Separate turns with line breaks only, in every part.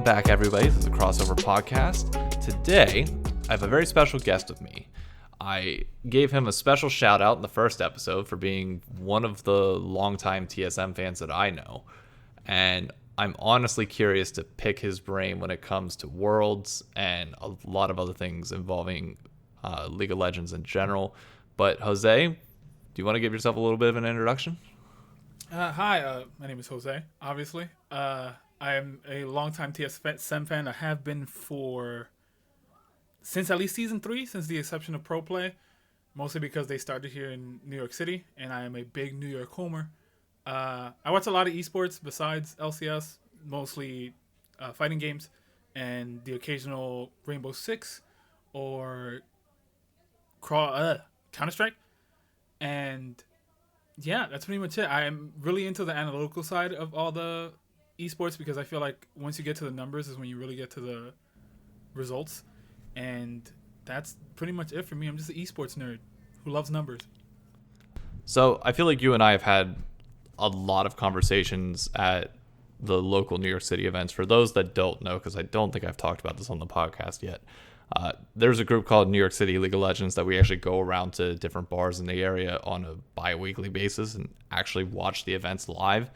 back, everybody. This is a crossover podcast. Today, I have a very special guest with me. I gave him a special shout out in the first episode for being one of the longtime TSM fans that I know. And I'm honestly curious to pick his brain when it comes to Worlds and a lot of other things involving League of Legends in general. But Jose, do you want to give yourself a little bit of an introduction?
Hi, my name is Jose, obviously. I am a longtime TSM fan. I have been since at least Season 3, since the exception of Pro Play, mostly because they started here in New York City, and I am a big New York homer. I watch a lot of esports besides LCS, mostly fighting games, and the Rainbow Six or Counter-Strike. And yeah, that's pretty much it. I'm really into the analytical side of all the esports because I feel like once you get to the numbers is when you really get to the results. And that's pretty much it for me. I'm just an esports nerd who loves numbers.
So I feel like you and I have had a lot of conversations at the local New York City events. For those that don't know, because I don't think I've talked about this on the podcast yet, there's a group called New York City League of Legends that we actually go around to different bars in the area on a bi-weekly basis and actually watch the events live.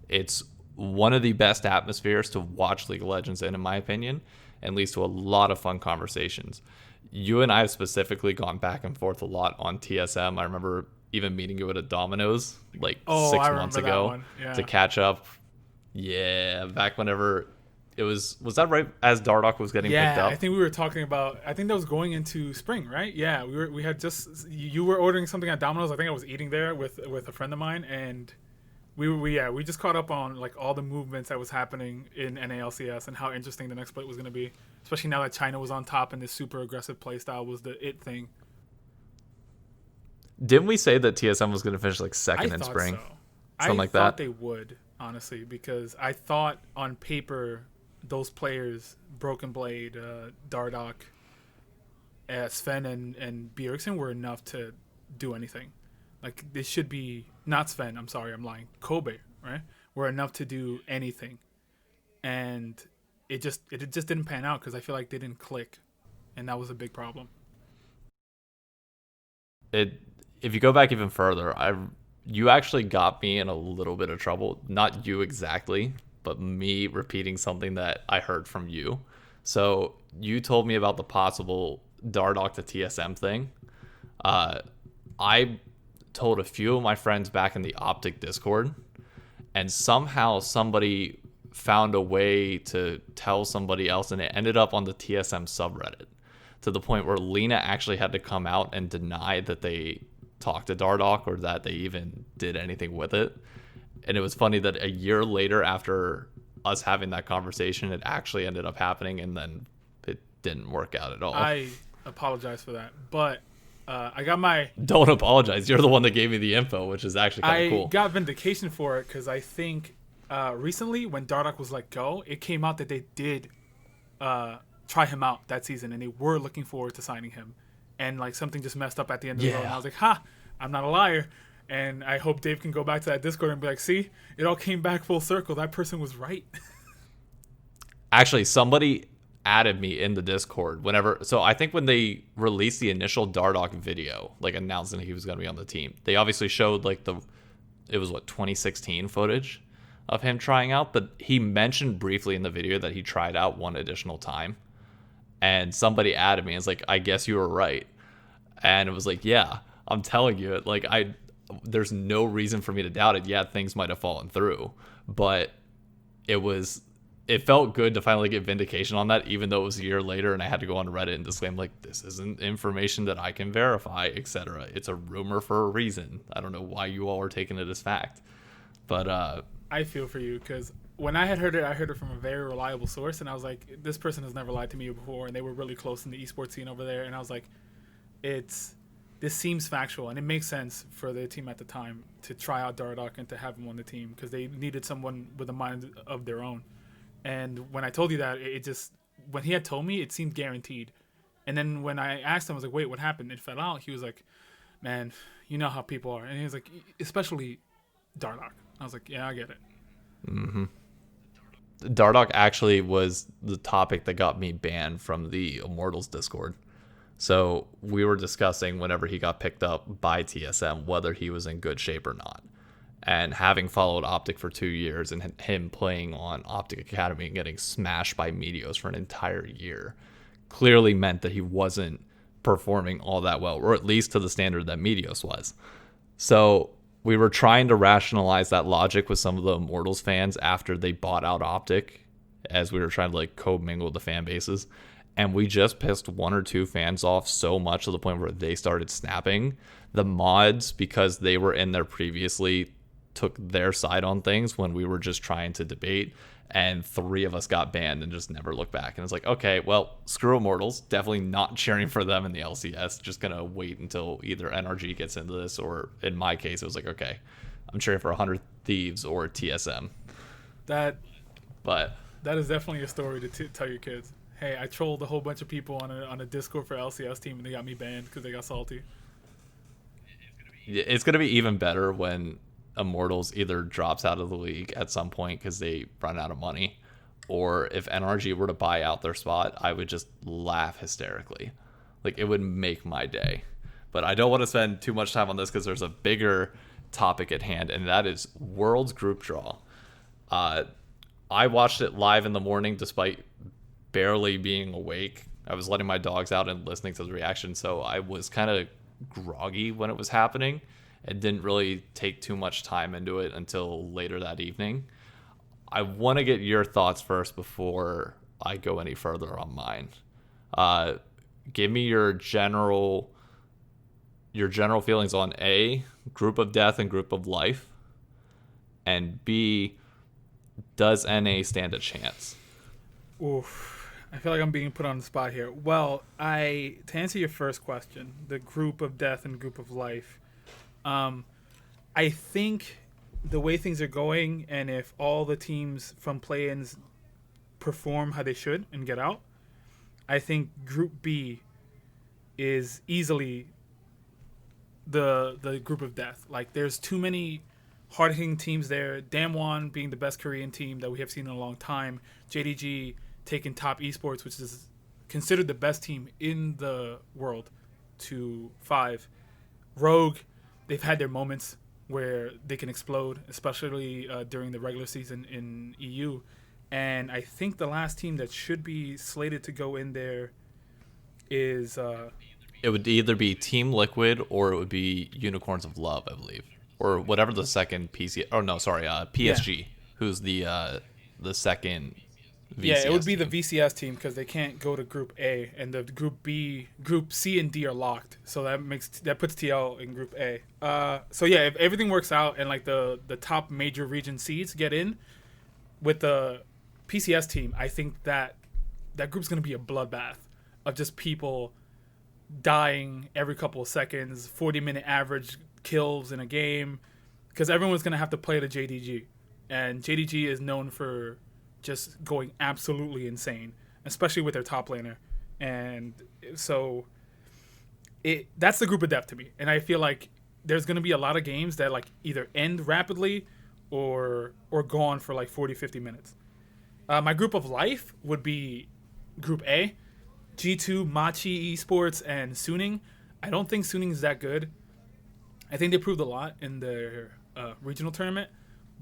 It's one of the best atmospheres to watch League of Legends in my opinion, and leads to a lot of fun conversations. You and I have specifically gone back and forth a lot on TSM. I remember even meeting you at a Domino's like 6 months ago to catch up. Yeah, back whenever it was that right as Dardoch was getting picked up?
Yeah, I think we were talking about, I think that was going into spring, right? Yeah, we had just, you were ordering something at Domino's. I think I was eating there with a friend of mine, and we just caught up on like all the movements that was happening in NALCS and how interesting the next split was going to be, especially now that China was on top and this super aggressive playstyle was the it thing.
Didn't we say that TSM was going to finish like second in spring? Something like that.
I thought they would, honestly, because I thought on paper those players, Broken Blade, Dardoch, Sven, and Bjergsen were enough to do anything. Like, they should be, not Sven, I'm sorry, I'm lying, Kobe, right? Were enough to do anything. And it just didn't pan out because I feel like they didn't click. And that was a big problem.
If you go back even further, you actually got me in a little bit of trouble. Not you exactly, but me repeating something that I heard from you. So you told me about the possible Dardoch to TSM thing. I told a few of my friends back in the Optic Discord, and somehow somebody found a way to tell somebody else, and it ended up on the TSM subreddit to the point where Lena actually had to come out and deny that they talked to Dardoch or that they even did anything with it. And it was funny that a year later after us having that conversation, it actually ended up happening, and then it didn't work out at all.
I apologize for that, but I got my...
Don't apologize. You're the one that gave me the info, which is actually kind of cool.
I got vindication for it because I think recently when Dardoch was let go, it came out that they did try him out that season, and they were looking forward to signing him. And like something just messed up at the end of the road, and I was like, I'm not a liar. And I hope Dave can go back to that Discord and be like, see, it all came back full circle. That person was right.
Actually, somebody added me in the Discord so I think when they released the initial Dardoch video, like announcing he was going to be on the team, they obviously showed like it was 2016 footage of him trying out, but he mentioned briefly in the video that he tried out one additional time, and somebody added me and was like, I guess you were right. And it was like, yeah, I'm telling you, like, there's no reason for me to doubt it. Yeah, things might have fallen through, but it felt good to finally get vindication on that, even though it was a year later and I had to go on Reddit and disclaim, like, this isn't information that I can verify, etc. It's a rumor for a reason. I don't know why you all are taking it as fact. But
I feel for you because when I heard it from a very reliable source, and I was like, this person has never lied to me before, and they were really close in the esports scene over there, and I was like, this seems factual, and it makes sense for the team at the time to try out Dardoch and to have him on the team because they needed someone with a mind of their own. And when I told you that, when he had told me, it seemed guaranteed. And then when I asked him, I was like, wait, what happened? It fell out. He was like, man, you know how people are. And he was like, especially Dardoch. I was like, yeah, I get it.
Mm-hmm. Dardoch actually was the topic that got me banned from the Immortals Discord. So we were discussing whenever he got picked up by TSM whether he was in good shape or not. And having followed Optic for 2 years and him playing on Optic Academy and getting smashed by Meteos for an entire year clearly meant that he wasn't performing all that well, or at least to the standard that Meteos was. So we were trying to rationalize that logic with some of the Immortals fans after they bought out Optic, as we were trying to like co-mingle the fan bases. And we just pissed one or two fans off so much to the point where they started snapping. The mods, because they were in there previously, took their side on things when we were just trying to debate, and 3 of us got banned and just never looked back. And it's like, okay, well, screw Immortals. Definitely not cheering for them in the LCS. Just gonna wait until either NRG gets into this, or in my case, it was like, okay, I'm cheering for 100 Thieves or TSM.
That
But
that is definitely a story to tell your kids. Hey, I trolled a whole bunch of people on a Discord for LCS team, and they got me banned because they got salty.
it's gonna be even better when Immortals either drops out of the league at some point because they run out of money, or if NRG were to buy out their spot, I would just laugh hysterically. Like, it would make my day. But I don't want to spend too much time on this because there's a bigger topic at hand, and that is Worlds Group Draw. I watched it live in the morning despite barely being awake. I was letting my dogs out and listening to the reaction, so I was kind of groggy when it was happening. It didn't really take too much time into it until later that evening. I want to get your thoughts first before I go any further on mine. Give me your general feelings on A, Group of Death and Group of Life, and B, does NA stand a chance?
Oof. I feel like I'm being put on the spot here. Well, to answer your first question, the Group of Death and Group of Life, I think the way things are going, and if all the teams from play-ins perform how they should and get out, I think Group B is easily the Group of Death. Like, there's too many hard-hitting teams there. Damwon being the best Korean team that we have seen in a long time. JDG taking top esports, which is considered the best team in the world, to 5. Rogue, they've had their moments where they can explode, especially during the regular season in EU. And I think the last team that should be slated to go in there is...
it would either be Team Liquid or it would be Unicorns of Love, I believe. Or whatever the second PSG... Oh, no, sorry, PSG, yeah, who's the second VCS
Yeah, it would be
team.
the VCS team because they can't go to Group A, and the Group C and D are locked. So that puts TL in Group A. So yeah, if everything works out and like the top major region seeds get in with the PCS team, I think that group's gonna be a bloodbath of just people dying every couple of seconds, 40-minute average kills in a game, because everyone's gonna have to play the JDG, and JDG is known for just going absolutely insane, especially with their top laner. And so that's the Group of Death to me. And I feel like there's going to be a lot of games that like either end rapidly or go on for like 40, 50 minutes. My Group of Life would be Group A, G2, Machi Esports, and Suning. I don't think Suning is that good. I think they proved a lot in their regional tournament,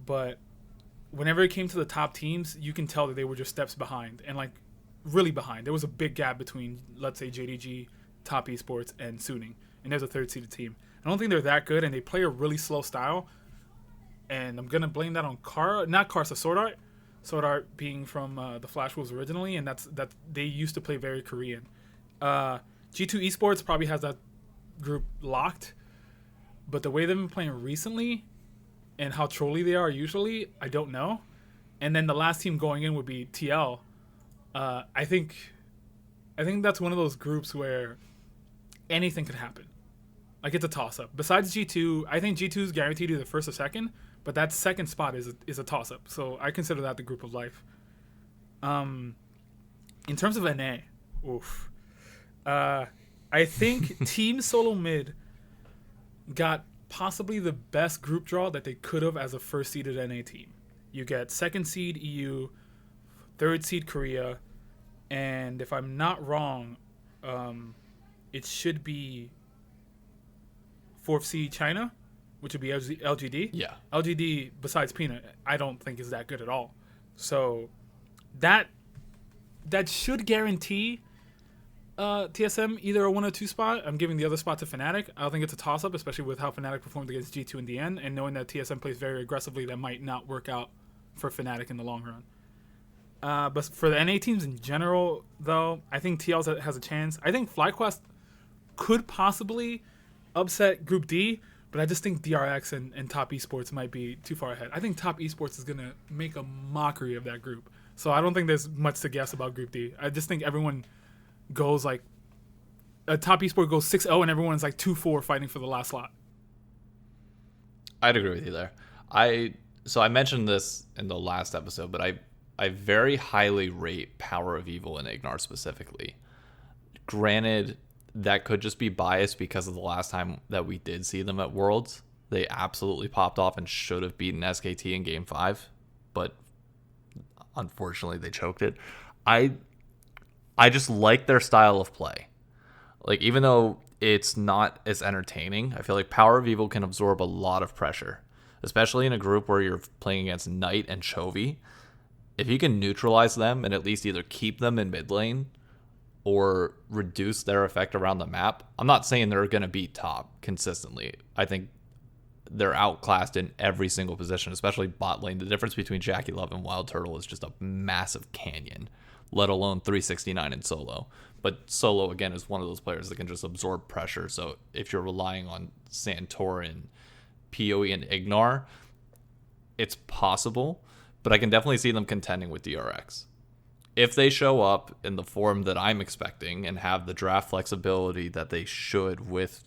but whenever it came to the top teams, you can tell that they were just steps behind, and like really behind. There was a big gap between, let's say, JDG, Top Esports, and Suning, and there's a third-seeded team. I don't think they're that good, and they play a really slow style, and I'm going to blame that on Karsa, Sword Art. Sword Art being from the Flash Wolves originally, and that they used to play very Korean. G2 Esports probably has that group locked, but the way they've been playing recently and how trolly they are usually, I don't know. And then the last team going in would be TL. I think that's one of those groups where anything could happen. Like, it's a toss-up. Besides G2, I think G2 is guaranteed either first or second, but that second spot is a toss-up. So I consider that the Group of Life. In terms of NA, oof. I think Team Solo Mid got possibly the best group draw that they could have as a first-seeded NA team. You get second seed EU, third seed Korea, and if I'm not wrong, it should be fourth seed China, which would be LGD.
Yeah.
LGD, besides Peanut, I don't think is that good at all. So that should guarantee TSM either a 1 or 2 spot. I'm giving the other spot to Fnatic. I don't think it's a toss-up, especially with how Fnatic performed against G2 in the end, and knowing that TSM plays very aggressively, that might not work out for Fnatic in the long run. But for the NA teams in general, though, I think TL has a chance. I think FlyQuest could possibly upset Group D, but I just think DRX and Top Esports might be too far ahead. I think Top Esports is going to make a mockery of that group. So I don't think there's much to guess about Group D. I just think everyone goes like a Top Esports goes 6-0 and everyone's like 2-4 fighting for the last slot.
I'd agree with you there. So I mentioned this in the last episode, but I very highly rate Power of Evil and Ignar specifically. Granted, that could just be biased because of the last time that we did see them at Worlds. They absolutely popped off and should have beaten SKT in Game 5, but unfortunately they choked it. I just like their style of play. Like, even though it's not as entertaining, I feel like Power of Evil can absorb a lot of pressure, especially in a group where you're playing against Knight and Chovy. If you can neutralize them and at least either keep them in mid lane or reduce their effect around the map, I'm not saying they're going to be top consistently. I think they're outclassed in every single position, especially bot lane. The difference between Jackie Love and Wild Turtle is just a massive canyon, let alone 369 in solo. But solo, again, is one of those players that can just absorb pressure. So if you're relying on Santorin, PoE, and Ignar, it's possible. But I can definitely see them contending with DRX. If they show up in the form that I'm expecting and have the draft flexibility that they should, with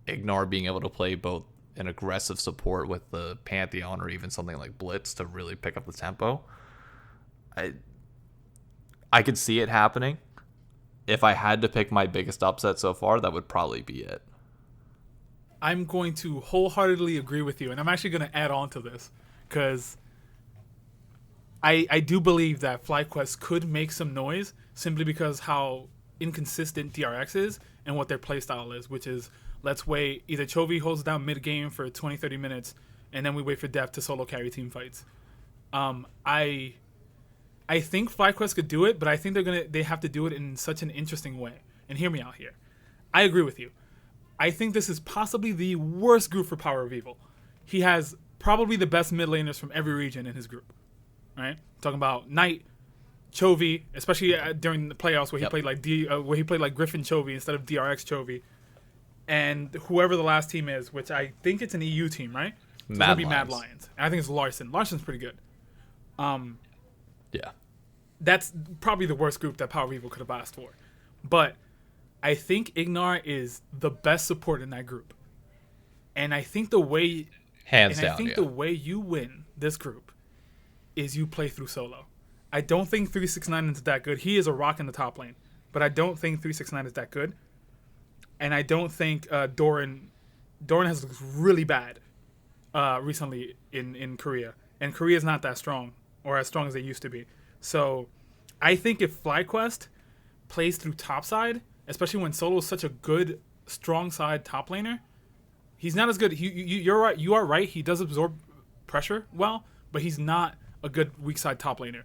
Ignar being able to play both an aggressive support with the Pantheon or even something like Blitz to really pick up the tempo, I could see it happening. If I had to pick my biggest upset so far, that would probably be it.
I'm going to wholeheartedly agree with you, and I'm actually going to add on to this because I do believe that FlyQuest could make some noise simply because how inconsistent DRX is and what their playstyle is, which is let's wait. Either Chovy holds down mid-game for 20, 30 minutes, and then we wait for Def to solo carry team fights. I think FlyQuest could do it, but I think they have to do it in such an interesting way. And hear me out here. I agree with you. I think this is possibly the worst group for Power of Evil. He has probably the best mid laners from every region in his group. Right? Talking about Knight, Chovy, especially during the playoffs where he played like Griffin Chovy instead of DRX Chovy, and whoever the last team is, which I think it's an EU team, right? So it's gonna be Mad Lions. And I think it's Larson. Larson's pretty good.
Yeah.
That's probably the worst group that Power of Evil could have asked for. But I think Ignar is the best support in that group. And I think the way the way you win this group is you play through solo. I don't think 369 is that good. He is a rock in the top lane, but I don't think 369 is that good. And I don't think Doran has looked really bad recently in Korea. And Korea is not that strong, or as strong as they used to be. So I think if FlyQuest plays through topside, especially when Solo is such a good, strong side top laner, he's not as good. You're right. You are right. He does absorb pressure well, but he's not a good weak side top laner.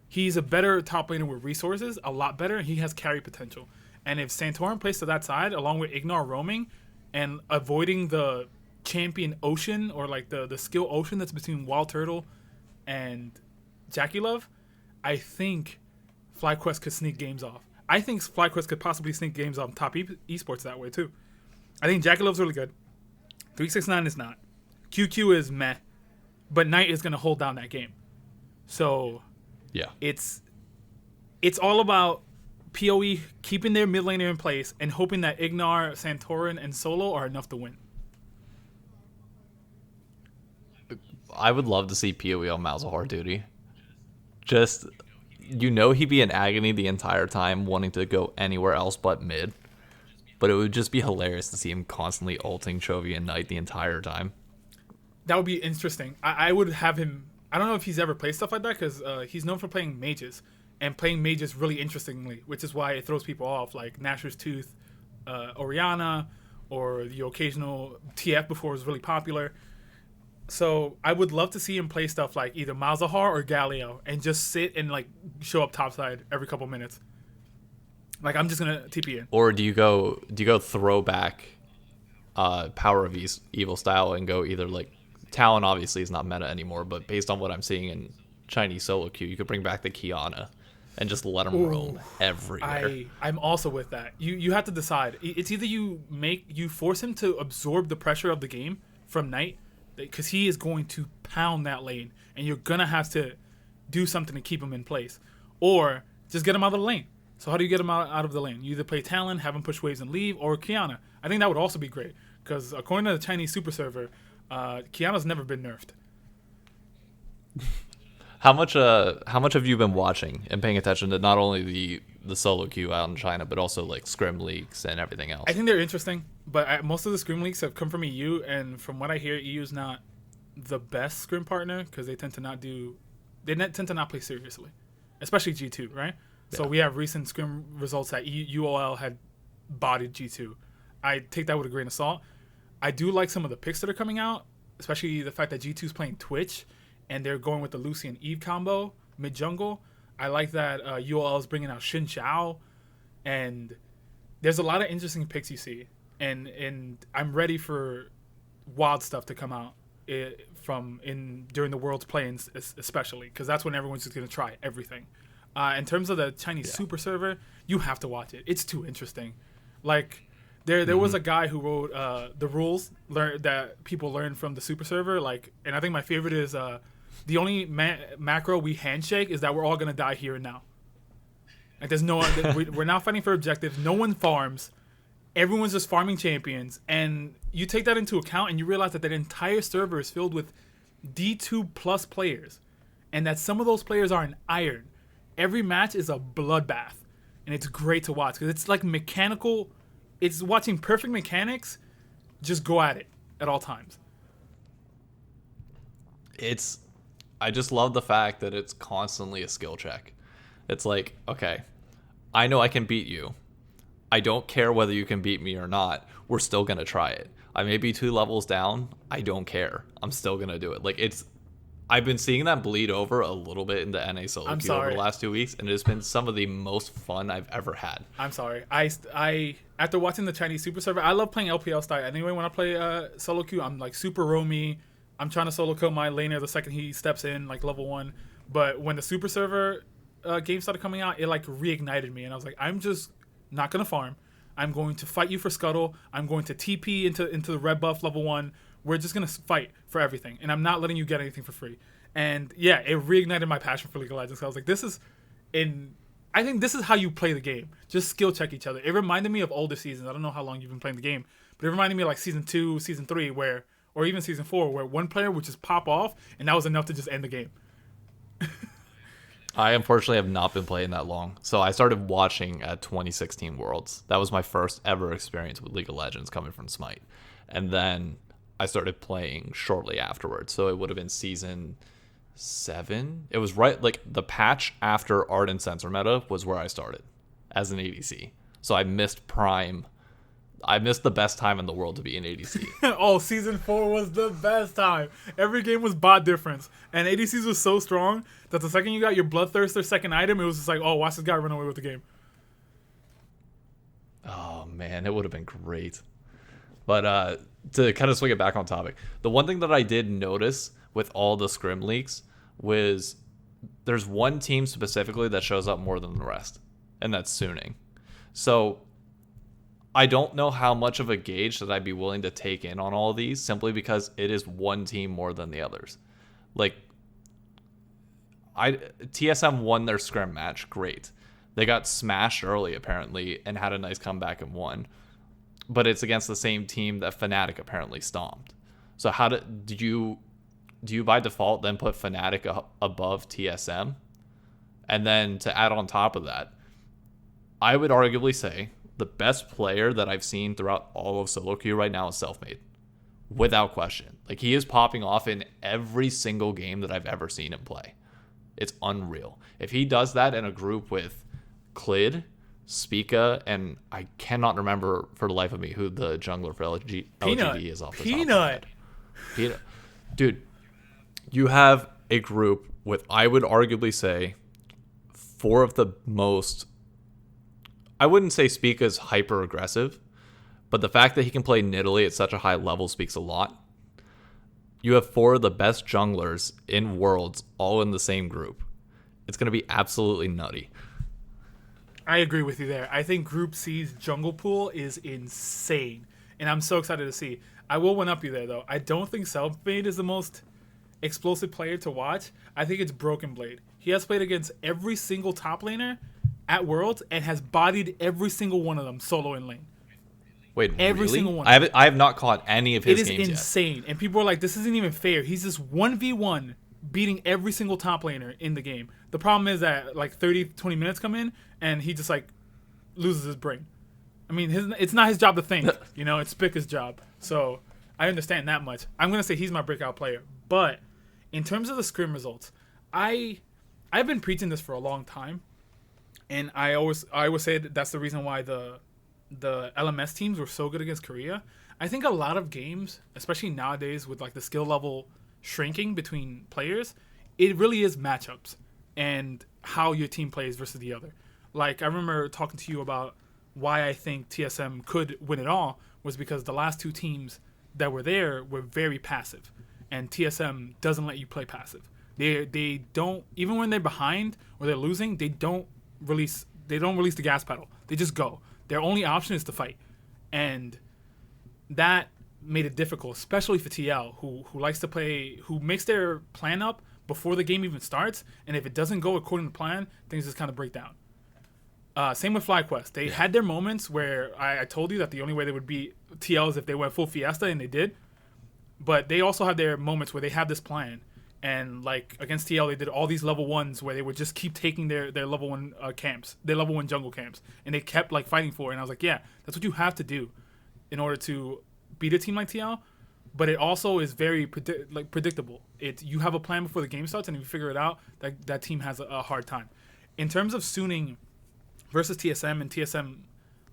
He's a better top laner with resources, a lot better, and he has carry potential. And if Santorin plays to that side, along with Ignar roaming and avoiding the champion ocean or like the skill ocean that's between Wild Turtle and Jackie Love, I think FlyQuest could sneak games off. I think FlyQuest could possibly sneak games off Top Esports that way too. I think Jackie Love's really good. 369 is not. QQ is meh. But Knight is going to hold down that game. So
yeah,
it's all about PoE keeping their mid laner in place and hoping that Ignar, Santorin, and Solo are enough to win.
I would love to see PoE on Malzahar duty. Just, he'd be in agony the entire time, wanting to go anywhere else but mid. But it would just be hilarious to see him constantly ulting Chovy and Knight the entire time.
That would be interesting. I would have him. I don't know if he's ever played stuff like that because he's known for playing mages and playing mages really interestingly, which is why it throws people off, like Nashor's Tooth, Oriana, or the occasional TF before it was really popular. So I would love to see him play stuff like either Malzahar or Galio and just sit and like show up topside every couple minutes. Like I'm just gonna TP in.
Or do you go throwback Power of Evil style and go either like Talon obviously is not meta anymore, but based on what I'm seeing in Chinese solo queue, you could bring back the Kiana and just let them roam everywhere.
I'm also with that. You have to decide. It's either you force him to absorb the pressure of the game from Knight, because he is going to pound that lane, and you're gonna have to do something to keep him in place, or just get him out of the lane. So how do you get him out of the lane? You either play Talon, have him push waves and leave, or Kiana. I think that would also be great because according to the Chinese Super Server, Kiana's never been nerfed.
How much have you been watching and paying attention to not only the solo queue out in China, but also like scrim leagues and everything else?
I think they're interesting, but most of the scrim leagues have come from EU, and from what I hear, EU is not the best scrim partner because they tend to not play seriously, especially G2, right? Yeah. So we have recent scrim results that UOL had bodied G2. I take that with a grain of salt. I do like some of the picks that are coming out, especially the fact that G2 is playing Twitch and they're going with the Lucy and Eve combo mid jungle. I like that UOL is bringing out Xin Xiao, and there's a lot of interesting picks you see, and I'm ready for wild stuff to come out during the World's Play, especially because that's when everyone's just gonna try everything. In terms of the Chinese Super Server, you have to watch it. It's too interesting. Like there was a guy who wrote the rules that people learn from the Super Server. Like, and I think my favorite is the only macro we handshake is that we're all gonna die here and now. Like there's no we're not fighting for objectives. No one farms. Everyone's just farming champions, and you take that into account, and you realize that entire server is filled with D2 plus players, and that some of those players are in iron. Every match is a bloodbath, and it's great to watch because it's like mechanical. It's watching perfect mechanics just go at it at all times.
I just love the fact that it's constantly a skill check. It's like, okay, I know I can beat you. I don't care whether you can beat me or not. We're still going to try it. I may be 2 levels down. I don't care. I'm still going to do it. Like I've been seeing that bleed over a little bit in the NA solo queue over the last 2 weeks, and it has been some of the most fun I've ever had.
I'm sorry. I after watching the Chinese Super Server, I love playing LPL style. Anyway, when I play solo queue, I'm like super roamy. I'm trying to solo kill my laner the second he steps in, like level 1. But when the Super Server game started coming out, it like reignited me, and I was like, I'm just not gonna farm. I'm going to fight you for scuttle. I'm going to TP into the red buff level 1. We're just gonna fight for everything, and I'm not letting you get anything for free. And yeah, it reignited my passion for League of Legends. So I was like, I think this is how you play the game. Just skill check each other. It reminded me of older seasons. I don't know how long you've been playing the game, but it reminded me of like season 2, season 3, or even season 4, where one player would just pop off, and that was enough to just end the game.
I unfortunately have not been playing that long. So I started watching at 2016 Worlds. That was my first ever experience with League of Legends coming from Smite. And then I started playing shortly afterwards. So it would have been season 7. It was right, like the patch after Ardent Sensor meta was where I started as an ADC. So I missed Prime. I missed the best time in the world to be an ADC.
Oh, season 4 was the best time. Every game was bot difference. And ADCs was so strong that the second you got your Bloodthirster second item, it was just like, oh, watch this guy run away with the game.
Oh, man, it would have been great. But to kind of swing it back on topic, the one thing that I did notice with all the scrim leaks was there's one team specifically that shows up more than the rest, and that's Suning. So I don't know how much of a gauge that I'd be willing to take in on all of these simply because it is one team more than the others. Like, TSM won their scrim match, great. They got smashed early apparently and had a nice comeback and won. But it's against the same team that Fnatic apparently stomped. So how do you by default then put Fnatic above TSM? And then to add on top of that, I would arguably say the best player that I've seen throughout all of solo queue right now is Selfmade. without question. Like, he is popping off in every single game that I've ever seen him play. It's unreal. If he does that in a group with Clid, Spica, and I cannot remember for the life of me who the jungler for LGD is off the top of my head. Peanut. Dude, you have a group with, I would arguably say, 4 of the most, I wouldn't say Spica's hyper aggressive, but the fact that he can play Nidalee at such a high level speaks a lot. You have 4 of the best junglers in Worlds all in the same group. It's going to be absolutely nutty.
I agree with you there. I think Group C's jungle pool is insane, and I'm so excited to see. I will one up you there, though. I don't think Selfmade is the most explosive player to watch. I think it's Broken Blade. He has played against every single top laner at Worlds and has bodied every single one of them solo in lane.
Wait,
every
really?
single one.
I have not caught any of his games yet.
It is insane, and people are like, "This isn't even fair." He's just 1v1 beating every single top laner in the game. The problem is that like 30, 20 minutes come in, and he just like loses his brain. I mean, it's not his job to think. It's Spica's job. So I understand that much. I'm gonna say he's my breakout player. But in terms of the scrim results, I've been preaching this for a long time, and I always say that's the reason why the LMS teams were so good against Korea. I think a lot of games, especially nowadays with like the skill level shrinking between players, it really is matchups and how your team plays versus the other. Like, I remember talking to you about why I think TSM could win it all was because the last 2 teams that were there were very passive, and TSM doesn't let you play passive. They don't, even when they're behind or they're losing, they don't release the gas pedal. They just go. Their only option is to fight, and that made it difficult, especially for TL, who likes to play, who makes their plan up before the game even starts, and if it doesn't go according to plan, things just kind of break down. Same with FlyQuest. They had their moments where I told you that the only way they would beat TL is if they went full Fiesta, and they did. But they also have their moments where they have this plan. And like against TL, they did all these level 1s where they would just keep taking their level 1 camps, their level 1 jungle camps. And they kept like fighting for it. And I was like, yeah, that's what you have to do in order to beat a team like TL. But it also is very predictable. You have a plan before the game starts, and if you figure it out, that team has a hard time. In terms of Suning versus TSM and TSM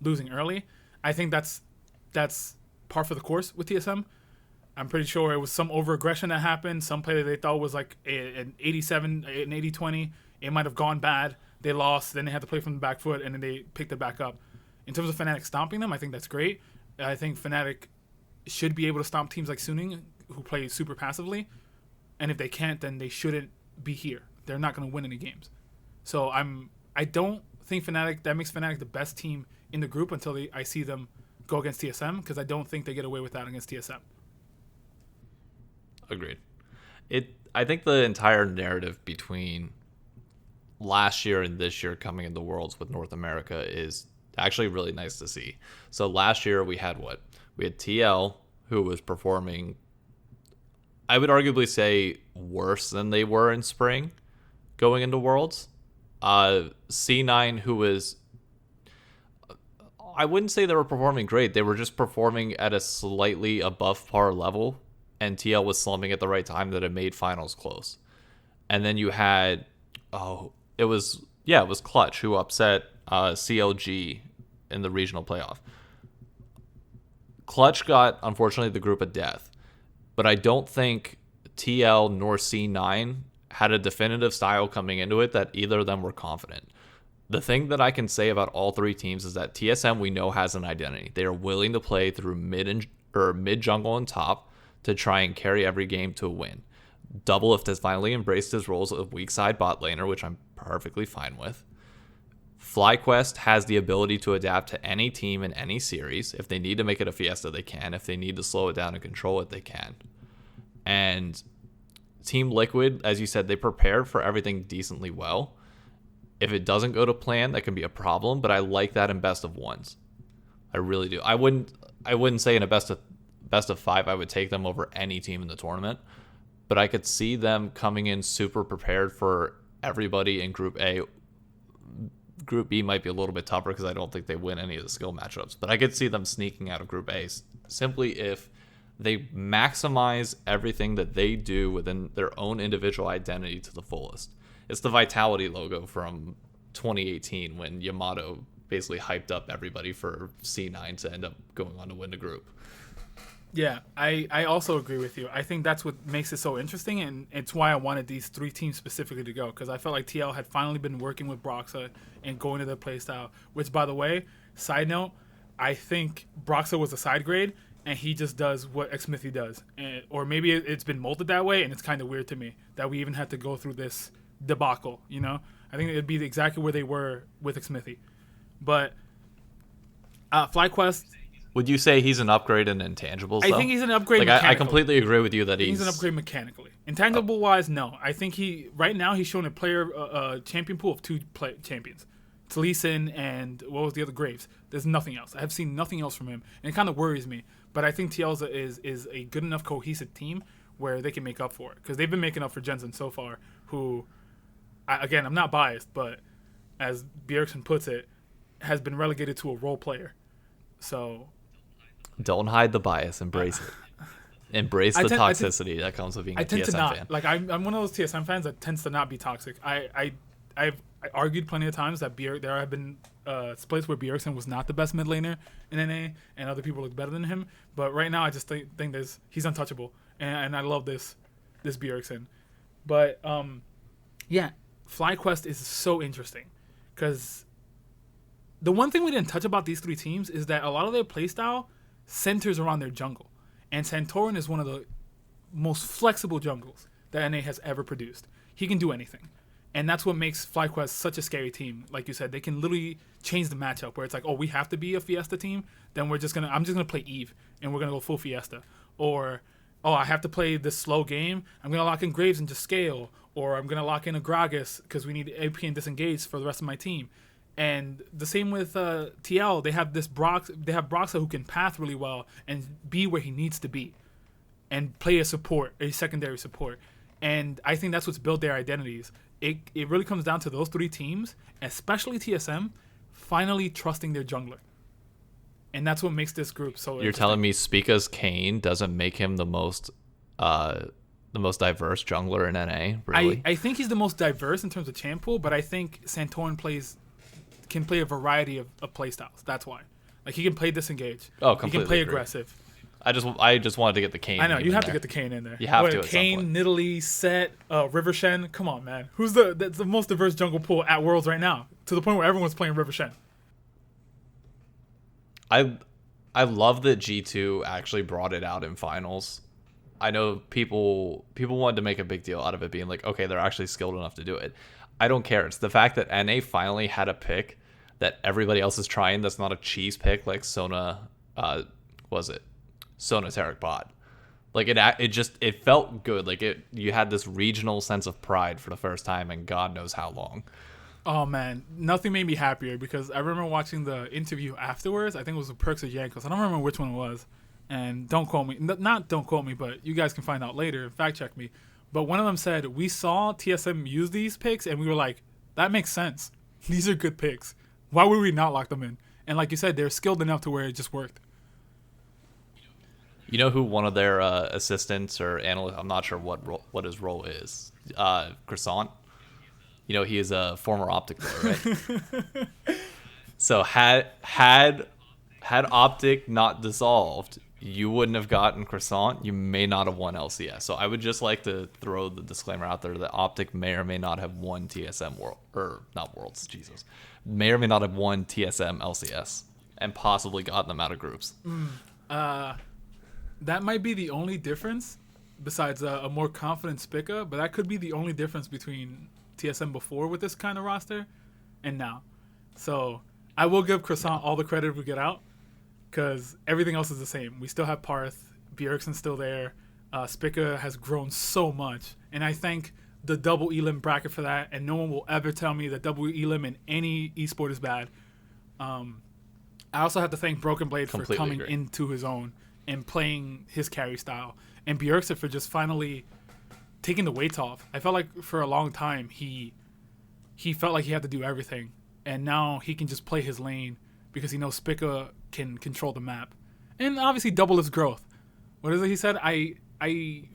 losing early, I think that's par for the course with TSM. I'm pretty sure it was some over-aggression that happened. Some play that they thought was like an 87, an 80-20. It might have gone bad. They lost. Then they had to play from the back foot, and then they picked it back up. In terms of Fnatic stomping them, I think that's great. I think Fnatic should be able to stomp teams like Suning, who play super passively. And if they can't, then they shouldn't be here. They're not going to win any games. So I don't think that makes Fnatic the best team in the group until I see them go against TSM, because I don't think they get away with that against TSM.
Agreed. I think the entire narrative between last year and this year coming into Worlds with North America is actually really nice to see. So last year we had TL, who was performing, I would arguably say, worse than they were in spring going into Worlds. C9, who was, I wouldn't say they were performing great. They were just performing at a slightly above par level, and TL was slumping at the right time that it made finals close. And then you had, it was Clutch who upset CLG in the regional playoff. Clutch got, unfortunately, the group of death, but I don't think TL nor C9 had a definitive style coming into it that either of them were confident. The thing that I can say about all 3 teams is that TSM, we know, has an identity. They are willing to play through mid jungle and top to try and carry every game to a win. Doublelift has finally embraced his roles of weak side bot laner, which I'm perfectly fine with. FlyQuest has the ability to adapt to any team in any series. If they need to make it a Fiesta, they can. If they need to slow it down and control it, they can. And Team Liquid, as you said, they prepared for everything decently well. If it doesn't go to plan, that can be a problem, but I like that in best of ones. I really do. I wouldn't say in a best of 5 I would take them over any team in the tournament, but I could see them coming in super prepared for everybody in Group A. Group B might be a little bit tougher because I don't think they win any of the skill matchups, but I could see them sneaking out of Group A simply if they maximize everything that they do within their own individual identity to the fullest. It's the Vitality logo from 2018 when Yamato basically hyped up everybody for C9 to end up going on to win the group.
Yeah, I also agree with you. I think that's what makes it so interesting, and it's why I wanted these 3 teams specifically to go, because I felt like TL had finally been working with Broxa and going to their playstyle, which, by the way, side note, I think Broxa was a side grade, and he just does what Xmithy does. Or maybe it's been molded that way, and it's kind of weird to me that we even had to go through this debacle, you know? I think it'd be exactly where they were with Xmithy. But FlyQuest...
Would you say he's an upgrade in intangibles, though?
I think he's an upgrade
mechanically. I completely agree with you that
he's an upgrade mechanically. Intangible-wise, no. I think right now he's showing a player champion pool of 2 champions. It's Lee Sin and what was the other? Graves. There's nothing else. I have seen nothing else from him, and it kind of worries me. But I think TL is a good enough cohesive team where they can make up for it, because they've been making up for Jensen so far, who, again, I'm not biased, but as Bjergsen puts it, has been relegated to a role player. So...
Don't hide the bias. Embrace it. Embrace the toxicity that comes with being a TSM fan.
Like, I'm one of those TSM fans that tends to not be toxic. I've argued plenty of times that there have been splits where Bjergsen was not the best mid laner in NA, and other people look better than him. But right now, I just think he's untouchable, and I love this Bjergsen. But yeah, FlyQuest is so interesting, because the one thing we didn't touch about these 3 teams is that a lot of their playstyle centers around their jungle. And Santorin is one of the most flexible jungles that NA has ever produced. He can do anything. And that's what makes FlyQuest such a scary team. Like you said, they can literally change the matchup where it's like, oh, we have to be a Fiesta team, then I'm just gonna play Eve and we're gonna go full Fiesta. Or, oh, I have to play this slow game, I'm gonna lock in Graves and just scale. Or I'm gonna lock in a Gragas because we need AP and disengage for the rest of my team. And the same with TL. They have Broxa who can path really well and be where he needs to be, and play a secondary support. And I think that's what's built their identities. It really comes down to those 3 teams, especially TSM, finally trusting their jungler. And that's what makes this group so.
You're telling me Spica's Kayn doesn't make him the most diverse jungler in NA? Really?
I think he's the most diverse in terms of champ pool, but I think Santorin can play a variety of playstyles. That's why. Like, he can play disengage.
Oh, completely.
He can play
agree.
aggressive.
I just wanted to get the Kayn.
I know, you have to get the Kayn in there.
You have to at some
Kayn,
point.
Nidalee, Set, River Shen. Come on, man. That's the most diverse jungle pool at Worlds right now, to the point where everyone's playing River Shen.
I love that G2 actually brought it out in finals. I know people wanted to make a big deal out of it being like, okay, they're actually skilled enough to do it. I don't care. It's the fact that NA finally had a pick that everybody else is trying that's not a cheese pick like Sona, Sona Tarek bot. Like, it felt good. Like, you had this regional sense of pride for the first time in God knows how long.
Oh, man. Nothing made me happier, because I remember watching the interview afterwards. I think it was with Perks or Yankos. I don't remember which one it was. And don't quote me. Not don't quote me, but you guys can find out later and fact check me. But one of them said, we saw TSM use these picks, and we were like, that makes sense. These are good picks. Why would we not lock them in? And like you said, they're skilled enough to where it just worked.
You know who one of their assistants or analysts, I'm not sure what his role is, Croissant? You know, he is a former Optic player, right? So had Optic not dissolved, you wouldn't have gotten Croissant. You may not have won LCS. So I would just like to throw the disclaimer out there that Optic may or may not have won TSM may or may not have won TSM LCS and possibly gotten them out of groups.
That might be the only difference, besides a more confident Spica, but that could be the only difference between TSM before with this kind of roster and now. So I will give Croissant all the credit we get out, because everything else is the same. We still have Parth, Bjergsen's still there, Spica has grown so much, and I thank the double Elim bracket for that, and no one will ever tell me that double Elim in any esport is bad. I also have to thank Broken Blade for coming into his own and playing his carry style, and Bjergsen for just finally taking the weights off. I felt like for a long time he felt like he had to do everything, and now he can just play his lane because he knows Spica can control the map, and obviously double his growth. what is it he said? I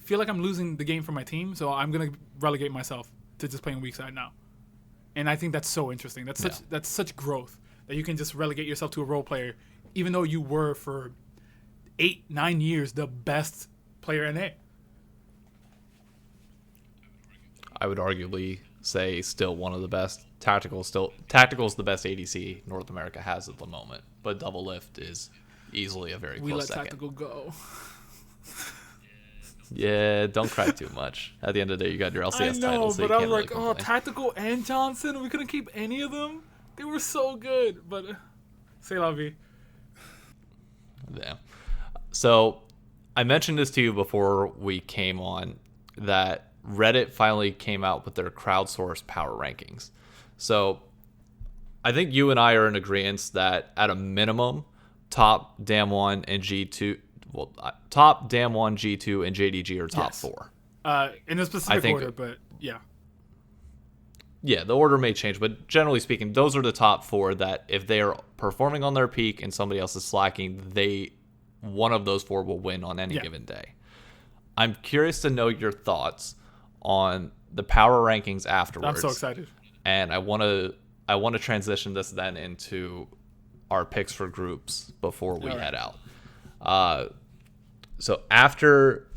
feel like I'm losing the game for my team, so I'm gonna relegate myself to just playing weak side now. And I think that's so interesting. That's such growth that you can just relegate yourself to a role player, even though you were for 8-9 years the best player in it.
I would arguably say still one of the best. Tactical is the best ADC North America has at the moment, but Double Lift is easily a very close second.
Tactical go.
Yeah, don't cry too much. At the end of the day, you got your LCS
I know,
title, so
but
you
I
can't
was
really
like,
complain.
Tactical and Johnson, we couldn't keep any of them. They were so good, but c'est la vie.
Yeah. So I mentioned this to you before we came on that Reddit finally came out with their crowdsourced power rankings. So I think you and I are in agreement that at a minimum, top Damwon and G2, top Damwon, G2, and JDG are top 4.
In a specific order, but yeah.
Yeah, the order may change, but generally speaking, those are the top 4 that if they are performing on their peak and somebody else is slacking, one of those 4 will win on any given day. I'm curious to know your thoughts on the power rankings afterwards.
I'm so excited.
And I want to transition this then into our picks for groups before we head out. So after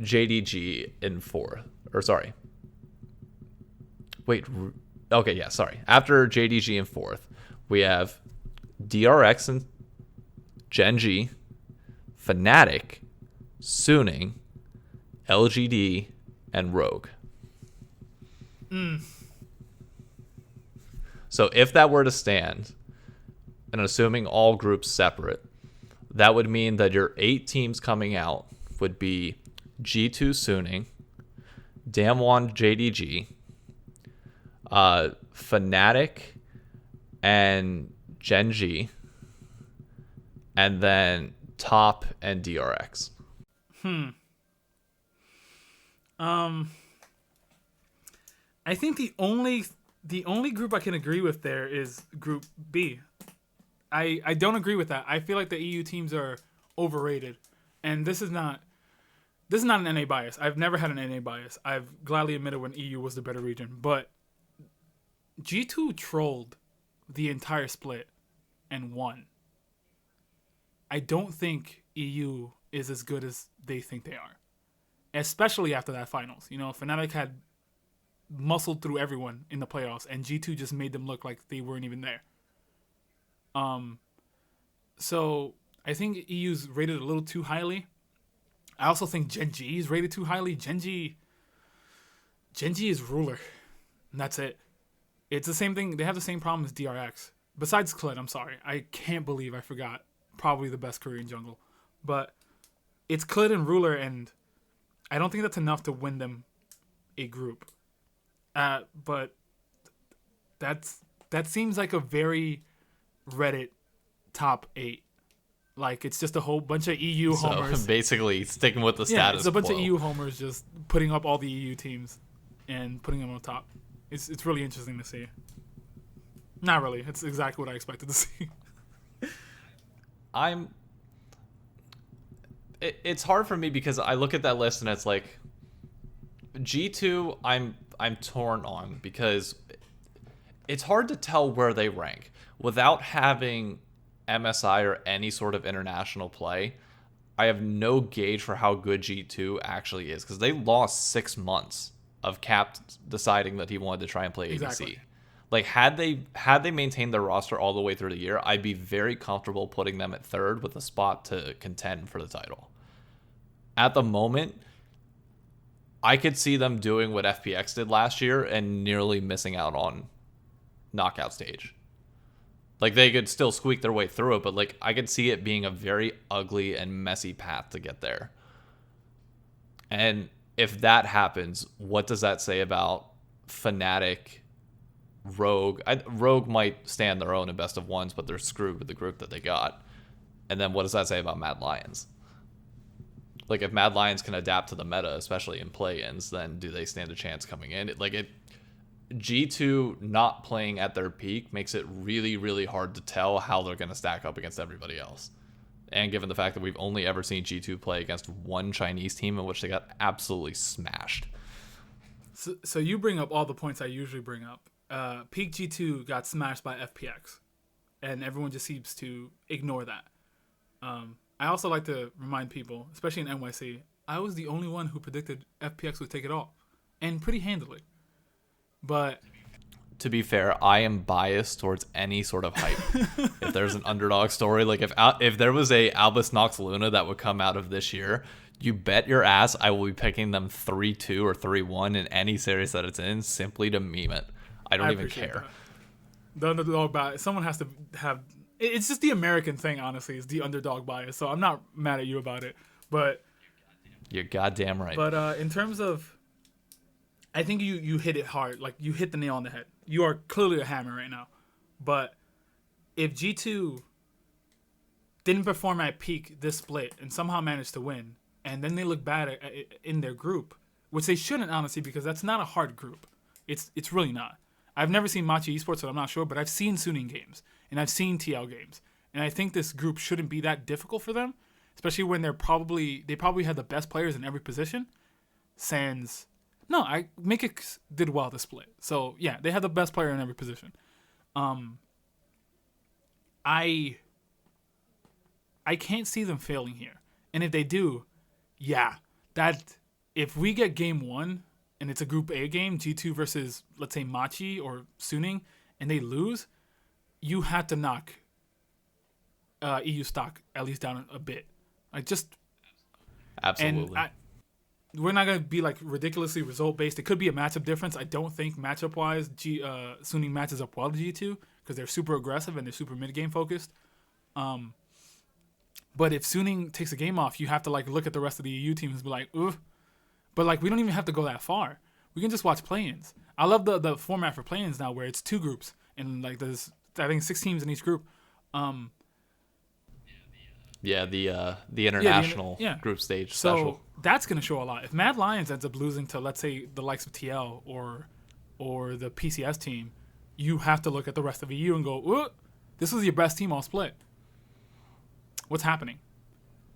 JDG in 4th, or sorry. Wait, okay, yeah, sorry. After JDG in 4th, we have DRX and Genji, Fnatic, Suning, LGD, and Rogue. So if that were to stand, and assuming all groups separate, that would mean that your 8 teams coming out would be G2 Suning, Damwon JDG, Fnatic, and Genji, and then Top and DRX.
I think the only group I can agree with there is Group B. I don't agree with that. I feel like the EU teams are overrated, and this is not an NA bias. I've never had an NA bias. I've gladly admitted when EU was the better region, but G2 trolled the entire split and won. I don't think EU is as good as they think they are, especially after that finals. You know, Fnatic had muscled through everyone in the playoffs, and G2 just made them look like they weren't even there. So I think EU's rated a little too highly. I also think Genji is rated too highly. Genji is ruler, and that's it. It's the same thing. They have the same problem as DRX. Besides Kled, I'm sorry. I can't believe I forgot probably the best Korean jungle. But it's Kled and ruler, and I don't think that's enough to win them a group. But that seems like a very Reddit top 8. Like, it's just a whole bunch of EU homers.
So basically sticking with the status
quo. It's a bunch
quo.
of EU homers just putting up all the EU teams and putting them on top. It's really interesting to see. Not really. It's exactly what I expected to see.
It's hard for me because I look at that list and it's like G2 I'm torn on because it's hard to tell where they rank without having MSI or any sort of international play. I have no gauge for how good G2 actually is because they lost 6 months of Cap deciding that he wanted to try and play
Exactly.
ABC. Like, had they maintained their roster all the way through the year, I'd be very comfortable putting them at 3rd with a spot to contend for the title. At the moment, I could see them doing what FPX did last year and nearly missing out on knockout stage. Like, they could still squeak their way through it, but like I could see it being a very ugly and messy path to get there. And if that happens, what does that say about Fnatic, Rogue? Rogue might stand their own in best of ones, but they're screwed with the group that they got. And then what does that say about Mad Lions? Like, if Mad Lions can adapt to the meta, especially in play-ins, then do they stand a chance coming in? G2 not playing at their peak makes it really, really hard to tell how they're going to stack up against everybody else. And given the fact that we've only ever seen G2 play against one Chinese team in which they got absolutely smashed.
So you bring up all the points I usually bring up. Peak G2 got smashed by FPX, and everyone just seems to ignore that. I also like to remind people, especially in NYC, I was the only one who predicted FPX would take it all, and pretty handily. But
to be fair, I am biased towards any sort of hype. If there's an underdog story, like if there was a Albus Nox Luna that would come out of this year, you bet your ass I will be picking them 3-2 or 3-1 in any series that it's in, simply to meme it. I don't even care.
That. The underdog bias. Someone has to have. It's just the American thing, honestly, is the underdog bias. So I'm not mad at you about it, but
you're goddamn right.
But in terms of, I think you hit it hard. Like, you hit the nail on the head. You are clearly a hammer right now. But if G2 didn't perform at peak this split and somehow managed to win, and then they look bad in their group, which they shouldn't, honestly, because that's not a hard group. It's really not. I've never seen Machi Esports, so I'm not sure, but I've seen Suning games, and I've seen TL games. And I think this group shouldn't be that difficult for them, especially when they probably had the best players in every position. Sans... No, Mikix did well this split. So, yeah, they had the best player in every position. I can't see them failing here. And if they do, yeah, that if we get game 1 and it's a Group A game, G2 versus, let's say, Machi or Suning, and they lose, you have to knock EU stock at least down a bit.
Absolutely.
And we're not going to be like ridiculously result based. It could be a matchup difference. I don't think matchup wise Suning matches up well to G2 because they're super aggressive and they're super mid game focused. But if Suning takes a game off, you have to like look at the rest of the EU teams and be like, ooh. But like we don't even have to go that far. We can just watch play-ins. I love the format for play-ins now where it's 2 groups and like there's I think 6 teams in each group.
Yeah, the international group stage special.
So that's going to show a lot. If Mad Lions ends up losing to, let's say, the likes of TL or the PCS team, you have to look at the rest of EU and go, ooh, this was your best team all split. What's happening?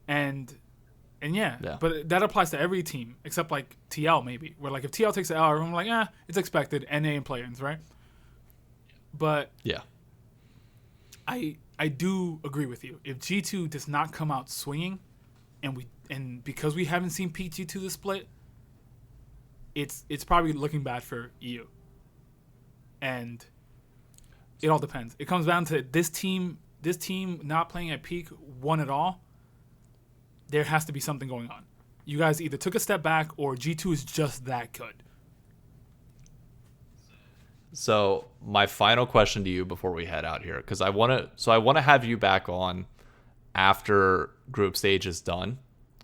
And yeah, but that applies to every team except like TL maybe, where like if TL takes an L, I'm like, it's expected, NA and play-ins, right? But
yeah,
I do agree with you. If G2 does not come out swinging, and because we haven't seen peak G2 this split, it's probably looking bad for EU. And it all depends. It comes down to this team not playing at peak one at all. There has to be something going on. You guys either took a step back or G2 is just that good.
So my final question to you before we head out here, because I want to have you back on after group stage is done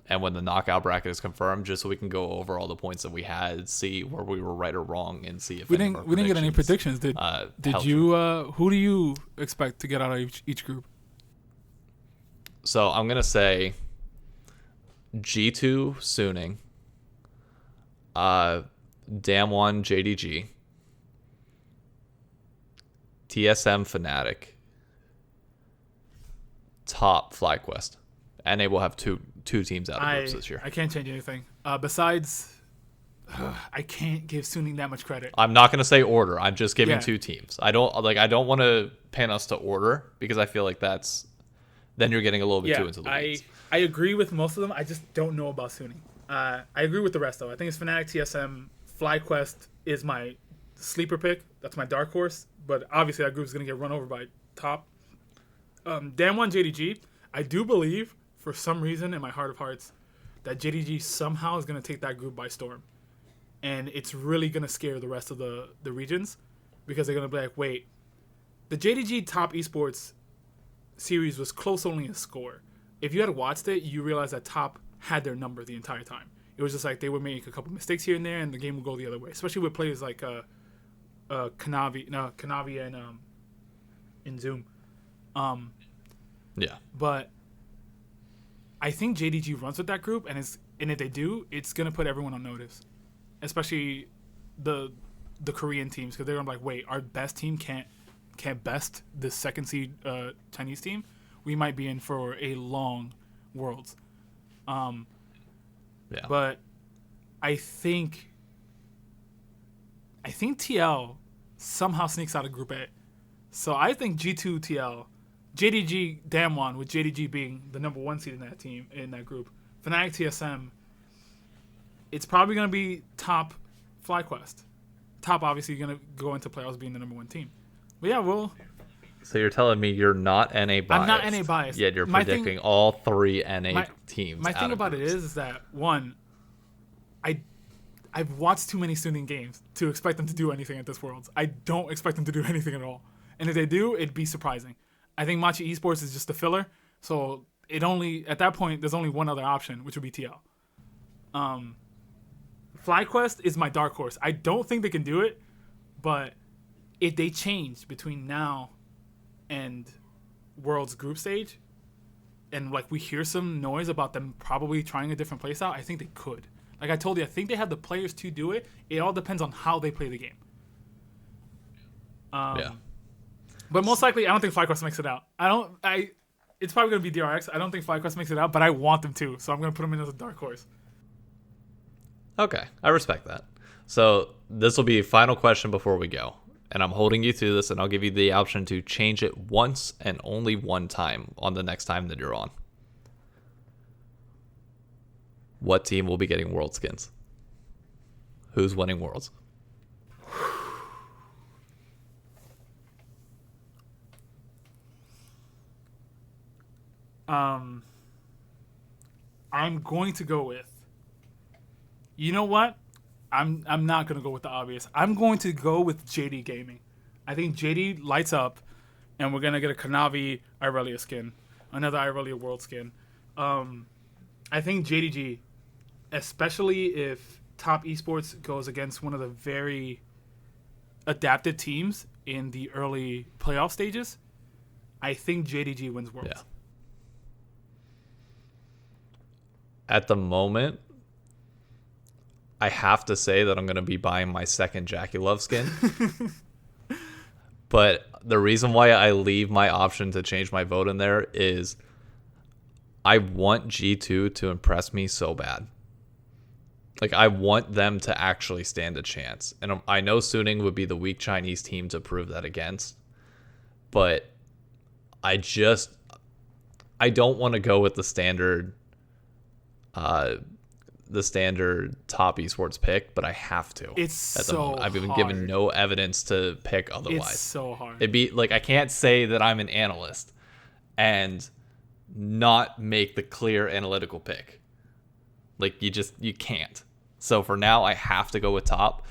and when the knockout bracket is confirmed, just so we can go over all the points that we had, see where we were right or wrong, and see if
we didn't get any predictions. Did you? Who do you expect to get out of each group?
So I'm gonna say G2 Suning, Damwon JDG, TSM Fnatic, top FlyQuest. NA will have two teams out of groups this year.
I can't change anything. Besides, I can't give Suning that much credit.
I'm not gonna say order. I'm just giving 2 teams. I don't want to pin us to order because I feel like then you're getting a little bit too into the weeds.
I agree with most of them. I just don't know about Suning. I agree with the rest though. I think it's Fnatic, TSM, FlyQuest is my sleeper pick. That's my dark horse. But obviously that group is gonna get run over by top. Damwon JDG. I do believe, for some reason in my heart of hearts, that JDG somehow is going to take that group by storm. And it's really going to scare the rest of the regions because they're going to be like, wait, the JDG Top Esports series was close only a score. If you had watched it, you realize that Top had their number the entire time. It was just like they would make a couple mistakes here and there and the game would go the other way, especially with players like Kanavi and Zoom.
Yeah.
But I think JDG runs with that group, and if they do, it's gonna put everyone on notice, especially the Korean teams, because they're gonna be like, wait, our best team can't best this second seed Chinese team. we might be in for a long Worlds.
Yeah.
But I think TL somehow sneaks out of Group A. So I think G2 TL, JDG Damwon, with JDG being the number 1 seed in that team, in that group, Fnatic TSM, it's probably going to be top FlyQuest. Top, obviously, going to go into playoffs being the number 1 team. But yeah, well.
So you're telling me you're not NA biased?
I'm not NA biased.
Yet you're predicting all 3 NA teams.
My thing about it is that, one, I've watched too many Suning games to expect them to do anything at this Worlds. I don't expect them to do anything at all. And if they do, it'd be surprising. I think Machi Esports is just a filler. So at that point, there's only one other option, which would be TL. FlyQuest is my dark horse. I don't think they can do it, but if they change between now and World's group stage, and like we hear some noise about them probably trying a different place out, I think they could. Like I told you, I think they have the players to do it. It all depends on how they play the game.
Yeah.
But most likely, I don't think FlyQuest makes it out. It's probably going to be DRX. I don't think FlyQuest makes it out, but I want them to, so I'm going to put them in as a dark horse.
Okay, I respect that. So this will be a final question before we go. And I'm holding you to this, and I'll give you the option to change it once and only one time on the next time that you're on. What team will be getting World skins? Who's winning Worlds?
I'm going to go with. You know what? I'm not going to go with the obvious. I'm going to go with JD Gaming. I think JD lights up, and we're going to get a Kanavi Irelia skin, another Irelia World skin. I think JDG, especially if Top Esports goes against one of the very adapted teams in the early playoff stages, I think JDG wins Worlds.
Yeah. At the moment, I have to say that I'm going to be buying my second Jackie Love skin. But the reason why I leave my option to change my vote in there is I want G2 to impress me so bad. Like, I want them to actually stand a chance. And I know Suning would be the weak Chinese team to prove that against. But I don't want to go with the standard top esports pick, but I have to.
It's so
I've been
hard.
given no evidence to pick otherwise.
It's so hard.
It'd be like I can't say that I'm an analyst and not make the clear analytical pick. Like you can't. So for now, I have to go with top,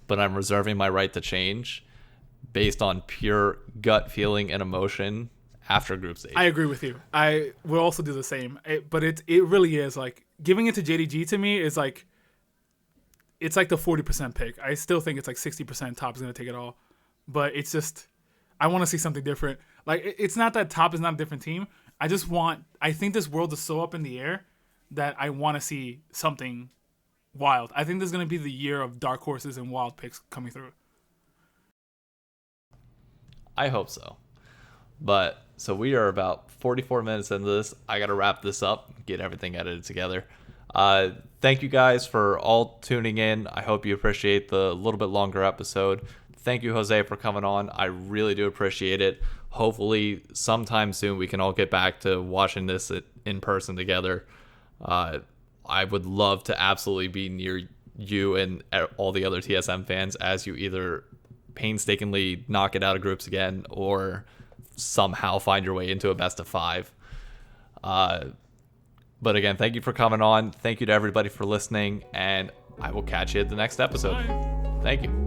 but I'm reserving my right to change based on pure gut feeling and emotion after group stage.
I agree with you. I will also do the same. But it really is like giving it to JDG to me is like it's like the 40% pick. I still think it's like 60% top is going to take it all. But it's just I want to see something different. Like it's not that top is not a different team. I think this world is so up in the air that I want to see something wild. I think this is going to be the year of dark horses and wild picks coming through.
I hope so. But so we are about 44 minutes into this. I got to wrap this up, get everything edited together. Thank you guys for all tuning in. I hope you appreciate the little bit longer episode. Thank you, Jose, for coming on. I really do appreciate it. Hopefully sometime soon we can all get back to watching this in person together. I would love to absolutely be near you and all the other TSM fans as you either painstakingly knock it out of groups again or somehow find your way into a best of 5. But again, thank you for coming on. Thank you to everybody for listening, and I will catch you at the next episode.
Bye.
Thank you.